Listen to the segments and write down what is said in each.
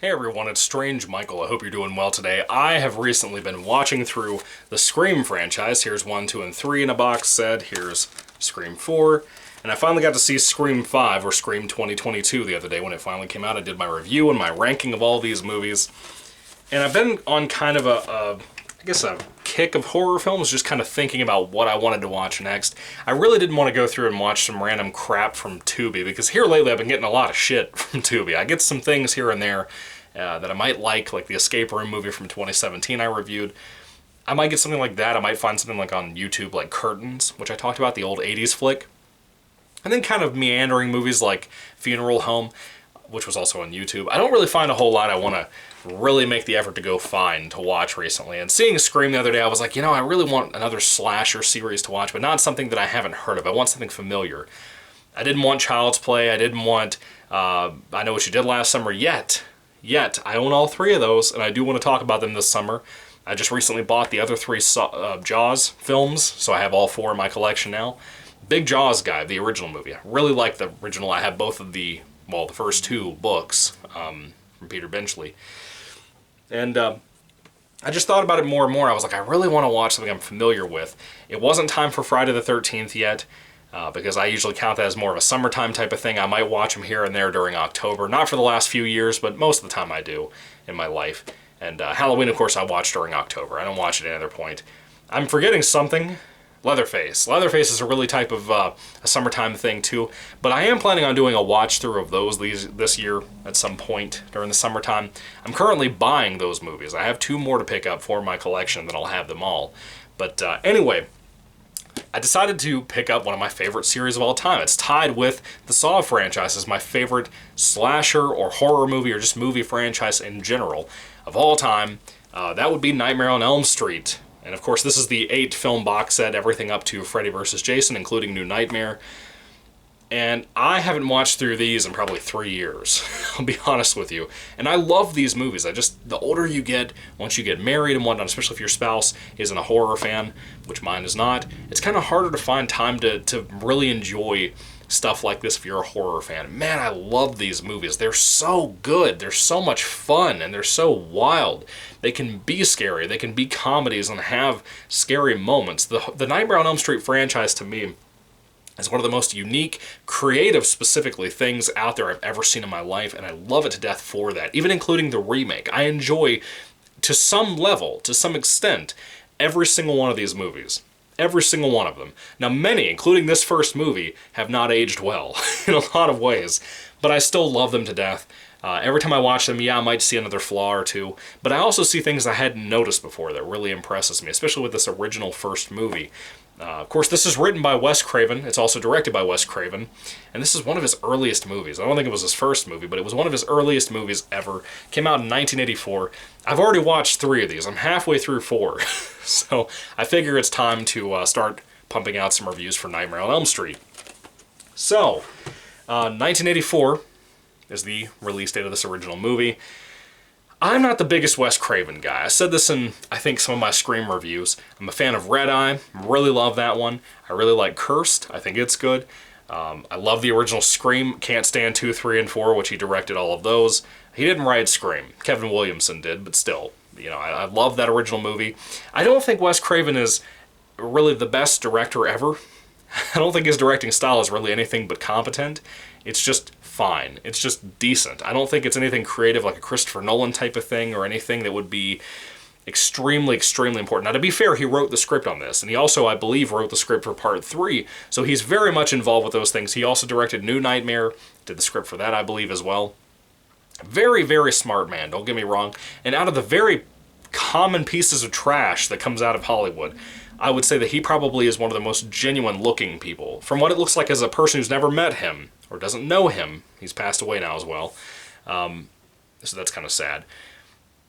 Hey everyone, it's Strange Michael. I hope you're doing well today. I have recently been watching through the Scream franchise. Here's 1, 2, and 3 in a box set. Here's Scream 4. And I finally got to see Scream 5, or Scream 2022, the other day when it finally came out. I did my review and my ranking of all these movies. And I've been on kind of a kick of horror films, just kind of thinking about what I wanted to watch next. I really didn't want to go through and watch some random crap from Tubi, because here lately I've been getting a lot of shit from Tubi. I get some things here and there that I might like the Escape Room movie from 2017 I reviewed. I might get something like that. I might find something like on YouTube like Curtains, which I talked about, the old 80s flick. And then kind of meandering movies like Funeral Home, which was also on YouTube. I don't really find a whole lot I want to really make the effort to go find to watch recently. And seeing Scream the other day, I was like, I really want another slasher series to watch, but not something that I haven't heard of. I want something familiar. I didn't want Child's Play. I didn't want I Know What You Did Last Summer yet. I own all 3 of those, and I do want to talk about them this summer. I just recently bought the other 3 Jaws films, so I have all 4 in my collection now. Big Jaws guy, the original movie. I really like the original. I have both of the first 2 books from Peter Benchley. And I just thought about it more and more. I was like, I really want to watch something I'm familiar with. It wasn't time for Friday the 13th yet, because I usually count that as more of a summertime type of thing. I might watch them here and there during October. Not for the last few years, but most of the time I do in my life. And Halloween, of course, I watch during October. I don't watch it at any other point. I'm forgetting something. Leatherface. Leatherface is a really type of a summertime thing too, but I am planning on doing a watch through of those this year at some point during the summertime. I'm currently buying those movies. I have 2 more to pick up for my collection, then I'll have them all. But anyway, I decided to pick up one of my favorite series of all time. It's tied with the Saw franchise as my favorite slasher or horror movie or just movie franchise in general of all time. That would be Nightmare on Elm Street. And of course, this is the 8-film box set, everything up to Freddy vs. Jason, including New Nightmare. And I haven't watched through these in probably 3 years, I'll be honest with you. And I love these movies. The older you get, once you get married and whatnot, especially if your spouse isn't a horror fan, which mine is not, it's kind of harder to find time to really enjoy stuff like this if you're a horror fan. Man, I love these movies. They're so good. They're so much fun, and they're so wild. They can be scary. They can be comedies and have scary moments. The Nightmare on Elm Street franchise, to me, is one of the most unique, creative, specifically, things out there I've ever seen in my life, and I love it to death for that, even including the remake. I enjoy, to some level, to some extent, every single one of these movies. Every single one of them. Now, many, including this first movie, have not aged well in a lot of ways, but I still love them to death. Every time I watch them, I might see another flaw or two, but I also see things I hadn't noticed before that really impresses me, especially with this original first movie. Of course, this is written by Wes Craven. It's also directed by Wes Craven, and this is one of his earliest movies. I don't think it was his first movie, but it was one of his earliest movies ever. Came out in 1984. I've already watched 3 of these. I'm halfway through 4, so I figure it's time to start pumping out some reviews for Nightmare on Elm Street. So, 1984 is the release date of this original movie. I'm not the biggest Wes Craven guy. I said this in, I think, some of my Scream reviews. I'm a fan of Red Eye. Really love that one. I really like Cursed. I think it's good. I love the original Scream. Can't stand 2, 3, and 4, which he directed all of those. He didn't write Scream. Kevin Williamson did, but still, I love that original movie. I don't think Wes Craven is really the best director ever. I don't think his directing style is really anything but competent. It's just fine. It's just decent. I don't think it's anything creative like a Christopher Nolan type of thing or anything that would be extremely, extremely important. Now, to be fair, he wrote the script on this, and he also, I believe, wrote the script for Part 3, so he's very much involved with those things. He also directed New Nightmare, did the script for that, I believe, as well. Very, very smart man, don't get me wrong. And out of the very common pieces of trash that comes out of Hollywood, I would say that he probably is one of the most genuine-looking people. From what it looks like as a person who's never met him, or doesn't know him, he's passed away now as well, so that's kind of sad.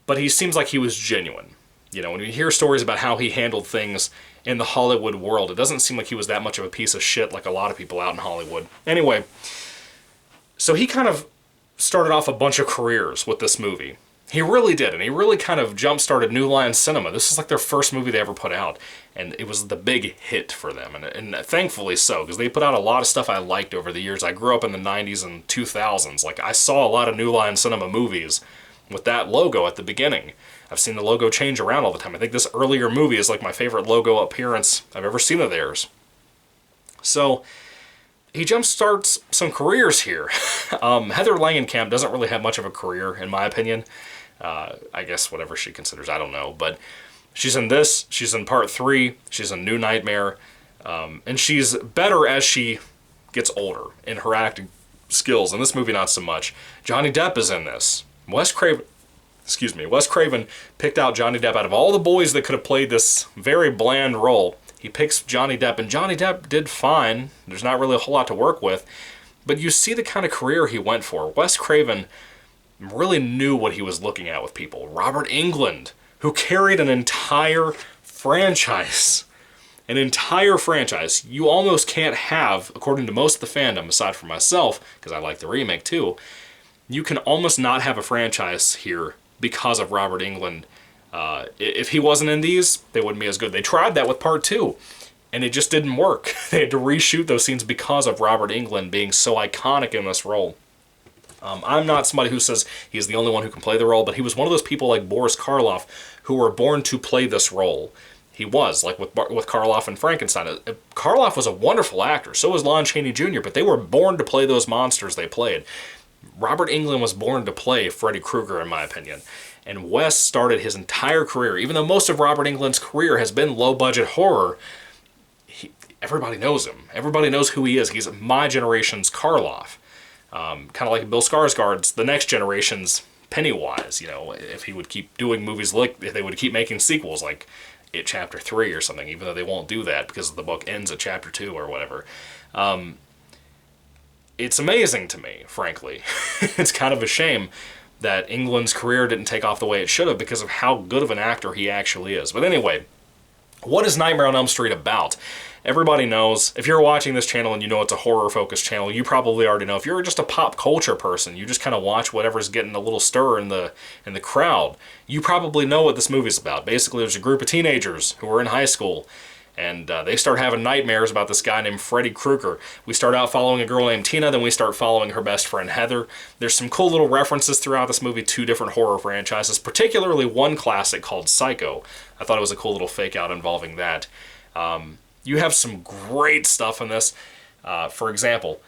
But he seems like he was genuine. When you hear stories about how he handled things in the Hollywood world, it doesn't seem like he was that much of a piece of shit like a lot of people out in Hollywood. Anyway, so he kind of started off a bunch of careers with this movie. He really did, and he really kind of jump-started New Line Cinema. This is like their first movie they ever put out, and it was the big hit for them, and thankfully so, because they put out a lot of stuff I liked over the years. I grew up in the 90s and 2000s. I saw a lot of New Line Cinema movies with that logo at the beginning. I've seen the logo change around all the time. I think this earlier movie is like my favorite logo appearance I've ever seen of theirs. So he jumpstarts some careers here. Heather Langenkamp doesn't really have much of a career, in my opinion. I guess whatever she considers, I don't know. But she's in this, she's in part 3, she's in New Nightmare, and she's better as she gets older in her acting skills. In this movie, not so much. Johnny Depp is in this. Wes Craven picked out Johnny Depp out of all the boys that could have played this very bland role. He picks Johnny Depp, and Johnny Depp did fine. There's not really a whole lot to work with. But you see the kind of career he went for. Wes Craven really knew what he was looking at with people. Robert Englund, who carried an entire franchise. An entire franchise. You almost can't have, according to most of the fandom, aside from myself, because I like the remake too, you can almost not have a franchise here because of Robert Englund. If he wasn't in these, they wouldn't be as good. They tried that with part 2, and it just didn't work. They had to reshoot those scenes because of Robert Englund being so iconic in this role. I'm not somebody who says he's the only one who can play the role, but he was one of those people like Boris Karloff who were born to play this role. He was, like with Karloff and Frankenstein. Karloff was a wonderful actor, so was Lon Chaney Jr., but they were born to play those monsters they played. Robert Englund was born to play Freddy Krueger, in my opinion. And Wes started his entire career, even though most of Robert Englund's career has been low-budget horror, everybody knows him. Everybody knows who he is. He's my generation's Karloff. Kind of like Bill Skarsgård's the next generation's Pennywise. You know, if he would keep doing movies if they would keep making sequels like It Chapter 3 or something, even though they won't do that because the book ends at Chapter 2 or whatever. It's amazing to me, frankly. It's kind of a shame that Englund's career didn't take off the way it should have because of how good of an actor he actually is. But anyway, what is Nightmare on Elm Street about? Everybody knows. If you're watching this channel and you know it's a horror-focused channel, you probably already know. If you're just a pop culture person, you just kind of watch whatever's getting a little stir in the crowd, you probably know what this movie's about. Basically, there's a group of teenagers who are in high school, and they start having nightmares about this guy named Freddy Krueger. We start out following a girl named Tina, then we start following her best friend Heather. There's some cool little references throughout this movie to different horror franchises, particularly one classic called Psycho. I thought it was a cool little fake-out involving that. You have some great stuff in this. For example,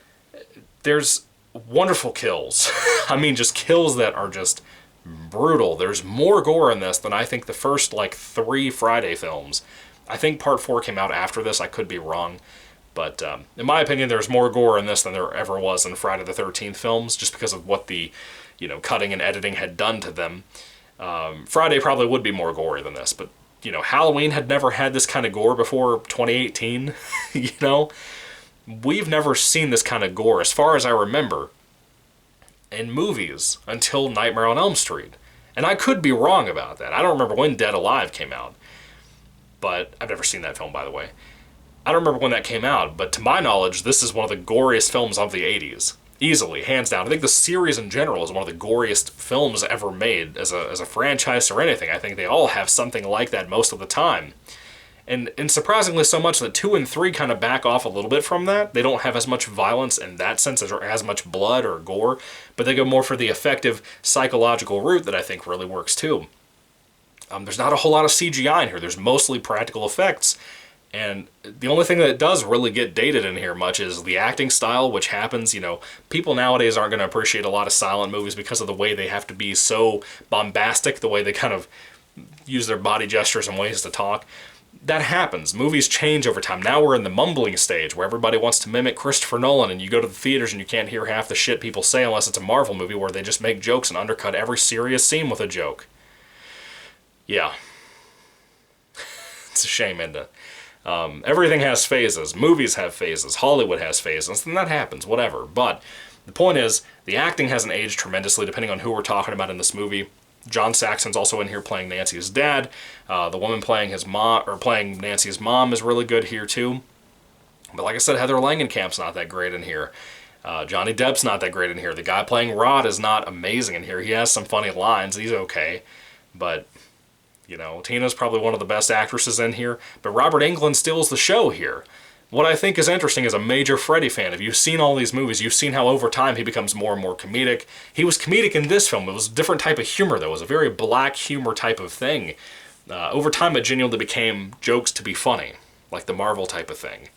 there's wonderful kills. I mean, just kills that are just brutal. There's more gore in this than I think the first, 3 Friday films. I think part 4 came out after this. I could be wrong. But in my opinion, there's more gore in this than there ever was in Friday the 13th films, just because of what the cutting and editing had done to them. Friday probably would be more gory than this, but Halloween had never had this kind of gore before 2018. We've never seen this kind of gore, as far as I remember, in movies until Nightmare on Elm Street. And I could be wrong about that. I don't remember when Dead Alive came out. But I've never seen that film, by the way. I don't remember when that came out, but to my knowledge, this is one of the goriest films of the 80s. Easily, hands down. I think the series in general is one of the goriest films ever made as a franchise or anything. I think they all have something like that most of the time. And surprisingly so much that 2 and 3 kind of back off a little bit from that. They don't have as much violence in that sense or as much blood or gore, but they go more for the effective psychological route that I think really works too. There's not a whole lot of CGI in here. There's mostly practical effects. And the only thing that does really get dated in here much is the acting style, which happens, people nowadays aren't going to appreciate a lot of silent movies because of the way they have to be so bombastic, the way they kind of use their body gestures and ways to talk. That happens. Movies change over time. Now we're in the mumbling stage where everybody wants to mimic Christopher Nolan, and you go to the theaters and you can't hear half the shit people say unless it's a Marvel movie where they just make jokes and undercut every serious scene with a joke. Yeah. It's a shame, isn't it? Everything has phases. Movies have phases. Hollywood has phases. And that happens, whatever. But the point is, the acting hasn't aged tremendously depending on who we're talking about in this movie. John Saxon's also in here playing Nancy's dad. The woman playing playing Nancy's mom is really good here too. But like I said, Heather Langenkamp's not that great in here. Johnny Depp's not that great in here. The guy playing Rod is not amazing in here. He has some funny lines. He's okay. But Tina's probably one of the best actresses in here, but Robert Englund steals the show here. what I think is interesting as a major Freddy fan, if you've seen all these movies, you've seen how over time he becomes more and more comedic. He was comedic in this film. It was a different type of humor, though. It was a very black humor type of thing. Over time, it genuinely became jokes to be funny, like the Marvel type of thing.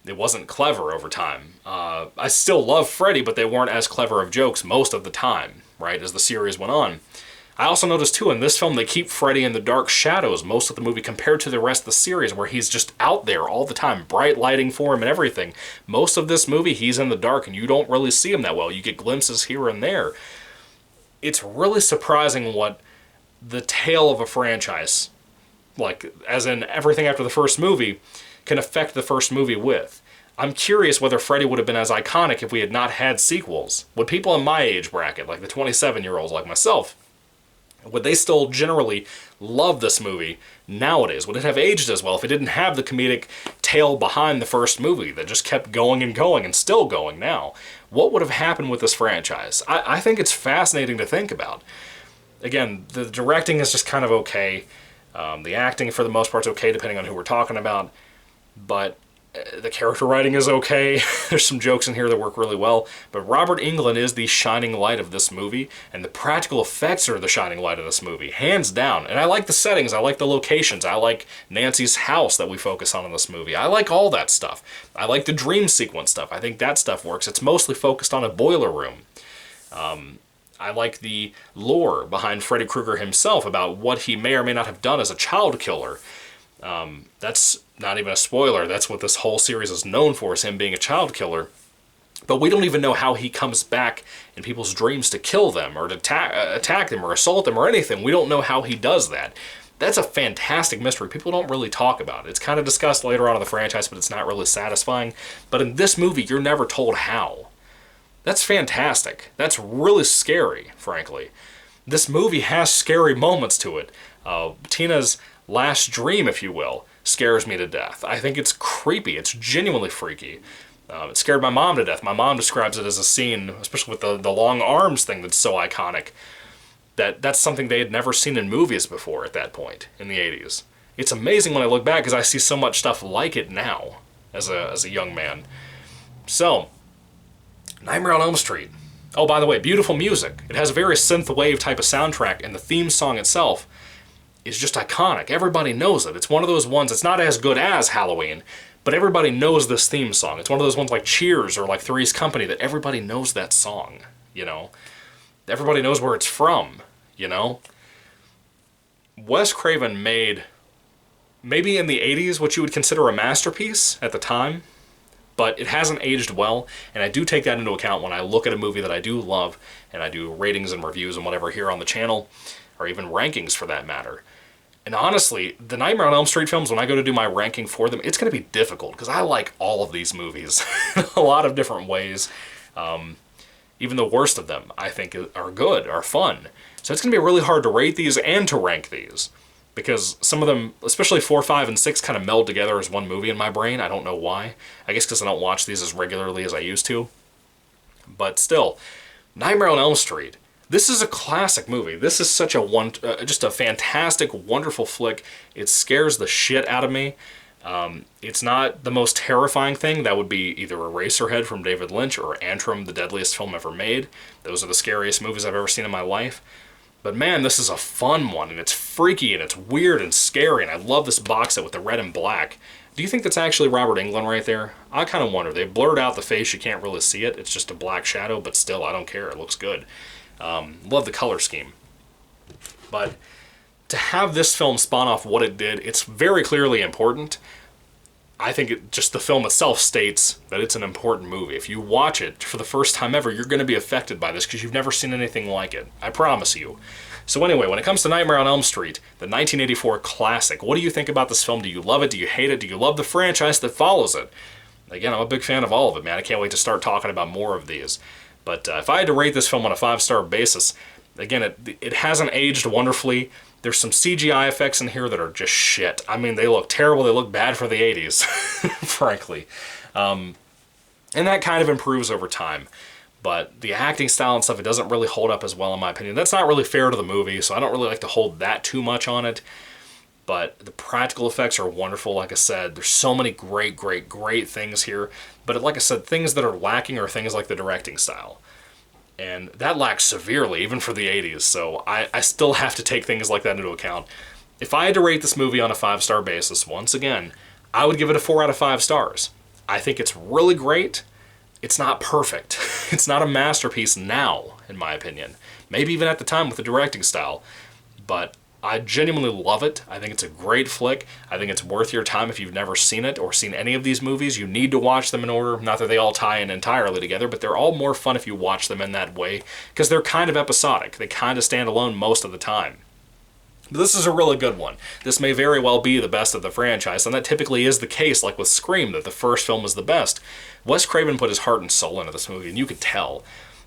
It wasn't clever over time. I still love Freddy, but they weren't as clever of jokes most of the time, right, as the series went on. I also noticed, too, in this film, they keep Freddy in the dark shadows most of the movie compared to the rest of the series, where he's just out there all the time, bright lighting for him and everything. Most of this movie, he's in the dark, and you don't really see him that well. You get glimpses here and there. It's really surprising what the tale of a franchise, like, as in everything after the first movie, can affect the first movie with. I'm curious whether Freddy would have been as iconic if we had not had sequels. Would people in my age bracket, like the 27-year-olds like myself, would they still generally love this movie nowadays? Would it have aged as well if it didn't have the comedic tale behind the first movie that just kept going and still going now? What would have happened with this franchise? I think it's fascinating to think about. Again, the directing is just kind of okay. The acting, for the most part, is okay, depending on who we're talking about. But the character writing is okay. There's some jokes in here that work really well. But Robert Englund is the shining light of this movie, and the practical effects are the shining light of this movie, hands down. And I like the settings, I like the locations, I like Nancy's house that we focus on in this movie. I like all that stuff. I like the dream sequence stuff. I think that stuff works. It's mostly focused on a boiler room. I like the lore behind Freddy Krueger himself about what he may or may not have done as a child killer. That's not even a spoiler. That's what this whole series is known for, is him being a child killer. But we don't even know how he comes back in people's dreams to kill them or to attack them or assault them or anything. We don't know how he does that. That's a fantastic mystery. People don't really talk about it. It's kind of discussed later on in the franchise, but it's not really satisfying. But in this movie, you're never told how. That's fantastic. That's really scary, frankly. This movie has scary moments to it. Tina's last dream, if you will, scares me to death. I think it's creepy. It's genuinely freaky. It scared my mom to death. My mom describes it as a scene, especially with the long arms thing that's so iconic, that's something they had never seen in movies before at that point in the 80s. It's amazing when I look back because I see so much stuff like it now as a young man. So, Nightmare on Elm Street. Oh, by the way, beautiful music. It has a very synthwave type of soundtrack, and the theme song itself is just iconic. Everybody knows it. It's one of those ones, it's not as good as Halloween, but everybody knows this theme song. It's one of those ones like Cheers or like Three's Company that everybody knows that song, you know? Everybody knows where it's from, you know? Wes Craven made, maybe in the 80s, what you would consider a masterpiece at the time, but it hasn't aged well, and I do take that into account when I look at a movie that I do love, and I do ratings and reviews and whatever here on the channel, or even rankings for that matter. And honestly, the Nightmare on Elm Street films, when I go to do my ranking for them, it's going to be difficult, because I like all of these movies in a lot of different ways. Even the worst of them, I think, are good, are fun. So it's going to be really hard to rate these and to rank these, because some of them, especially 4, 5, and 6, kind of meld together as one movie in my brain. I don't know why. I guess because I don't watch these as regularly as I used to. But still, Nightmare on Elm Street. This is a classic movie. This is such just a fantastic, wonderful flick. It scares the shit out of me. It's not the most terrifying thing. That would be either Eraserhead from David Lynch or Antrim, the deadliest film ever made. Those are the scariest movies I've ever seen in my life. But man, this is a fun one, and it's freaky, and it's weird and scary, and I love this box set with the red and black. Do you think that's actually Robert Englund right there? I kind of wonder. They blurred out the face. You can't really see it. It's just a black shadow, but still, I don't care. It looks good. Love the color scheme. But to have this film spawn off what it did, it's very clearly important. I think just the film itself states that it's an important movie. If you watch it for the first time ever, you're going to be affected by this because you've never seen anything like it. I promise you. So anyway, when it comes to Nightmare on Elm Street, the 1984 classic, what do you think about this film? Do you love it? Do you hate it? Do you love the franchise that follows it? Again, I'm a big fan of all of it, man. I can't wait to start talking about more of these. But if I had to rate this film on a 5-star basis, again, it hasn't aged wonderfully. There's some CGI effects in here that are just shit. I mean, they look terrible. They look bad for the 80s, frankly. And that kind of improves over time. But the acting style and stuff, it doesn't really hold up as well, in my opinion. That's not really fair to the movie, so I don't really like to hold that too much on it. but the practical effects are wonderful. Like I said, there's so many great things here, but like I said, things that are lacking are things like the directing style. And that lacks severely, even for the 80s, so I still have to take things like that into account. If I had to rate this movie on a 5-star basis, once again, I would give it a 4 out of 5 stars. I think it's really great. It's not perfect. It's not a masterpiece now, in my opinion. Maybe even at the time with the directing style. But I genuinely love it. I think it's a great flick. I think it's worth your time if you've never seen it or seen any of these movies. You need to watch them in order. Not that they all tie in entirely together, but they're all more fun if you watch them in that way, because they're kind of episodic. They kind of stand alone most of the time. But this is a really good one. This may very well be the best of the franchise, and that typically is the case, like with Scream, that the first film is the best. Wes Craven put his heart and soul into this movie, and you could tell.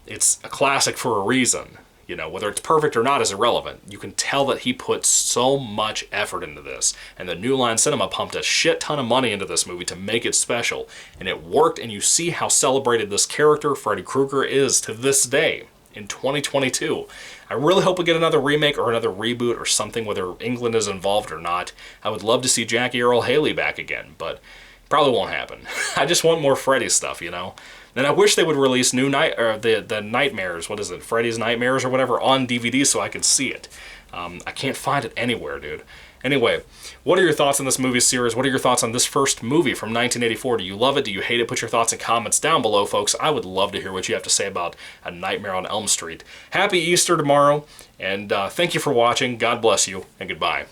It's a classic for a reason. You know, whether it's perfect or not is irrelevant. You can tell that he put so much effort into this, and the New Line Cinema pumped a shit ton of money into this movie to make it special, and it worked, and you see how celebrated this character, Freddy Krueger, is to this day. In 2022. I really hope we get another remake or another reboot or something, whether England is involved or not. I would love to see Jackie Earle Haley back again, but probably won't happen. I just want more Freddy stuff, you know? And I wish they would release the Nightmares, what is it, Freddy's Nightmares or whatever, on DVD so I could see it. I can't find it anywhere, dude. Anyway, what are your thoughts on this movie series? What are your thoughts on this first movie from 1984? Do you love it? Do you hate it? Put your thoughts in comments down below, folks. I would love to hear what you have to say about A Nightmare on Elm Street. Happy Easter tomorrow, and thank you for watching. God bless you, and goodbye.